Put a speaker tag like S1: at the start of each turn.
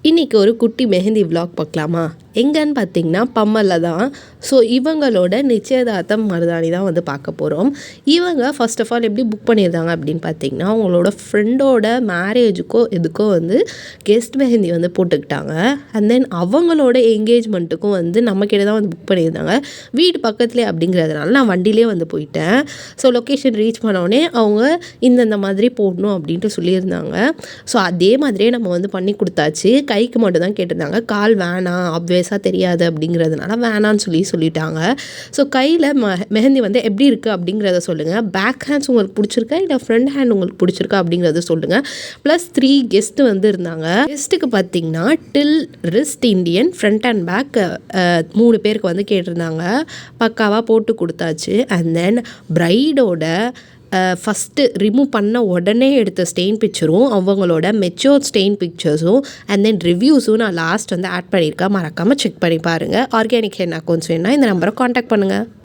S1: இன்றைக்கி ஒரு குட்டி மெஹந்தி விலாக் பார்க்கலாமா? எங்கன்னு பார்த்தீங்கன்னா பம்மலில் தான். ஸோ இவங்களோட நிச்சயதார்த்தம் மருதாணி தான் வந்து பார்க்க போகிறோம். இவங்க ஃபர்ஸ்ட் ஆஃப் ஆல் எப்படி புக் பண்ணியிருந்தாங்க அப்படின்னு பார்த்தீங்கன்னா, அவங்களோட ஃப்ரெண்டோட மேரேஜுக்கோ எதுக்கோ வந்து கெஸ்ட் மெஹந்தி வந்து போட்டுக்கிட்டாங்க. அண்ட் தென் அவங்களோட என்கேஜ்மெண்ட்டுக்கும் வந்து நம்மக்கிட்ட தான் வந்து புக் பண்ணியிருந்தாங்க. வீடு பக்கத்துலேயே அப்படிங்கிறதுனால நான் வண்டியிலே வந்து போயிட்டேன். ஸோ லொக்கேஷன் ரீச் பண்ணோடனே அவங்க இந்தந்த மாதிரி போடணும் அப்படின்ட்டு சொல்லியிருந்தாங்க. ஸோ அதே மாதிரியே நம்ம வந்து பண்ணி கொடுத்தாச்சு. கைக்கு மட்டும் தான் கேட்டிருந்தாங்க. கால் வேணாம், ஆப்வியஸாக தெரியாது அப்படிங்கிறதுனால வேணான்னு சொல்லிட்டாங்க. ஸோ கையில் மெஹந்தி வந்து எப்படி இருக்குது அப்படிங்கிறத சொல்லுங்கள். பேக் ஹேண்ட்ஸ் உங்களுக்கு பிடிச்சிருக்கா இல்லை ஃப்ரண்ட் ஹேண்ட் உங்களுக்கு பிடிச்சிருக்கா அப்படிங்கிறத சொல்லுங்கள். ப்ளஸ் 3 கெஸ்ட்டு வந்து இருந்தாங்க. கெஸ்ட்டுக்கு பார்த்தீங்கன்னா till wrist Indian front and back 3 பேருக்கு வந்து கேட்டிருந்தாங்க. பக்காவாக போட்டு கொடுத்தாச்சு. அண்ட் தென் பிரைடோட ஃபஸ்ட்டு ரிமூவ் பண்ண உடனே எடுத்த ஸ்டெயின் பிக்சரும் அவங்களோட மெச்சூர் ஸ்டெயின் பிக்சர்ஸும் அண்ட் தென் ரிவ்யூஸும் நான் லாஸ்ட் வந்து ஆட் பண்ணியிருக்கேன். மறக்காமல் செக் பண்ணி பாருங்கள். ஆர்கானிக் ஹென்னா அக்கௌண்ட்ஸ் வேணுன்னா இந்த நம்பரை காண்டாக்ட் பண்ணுங்கள்.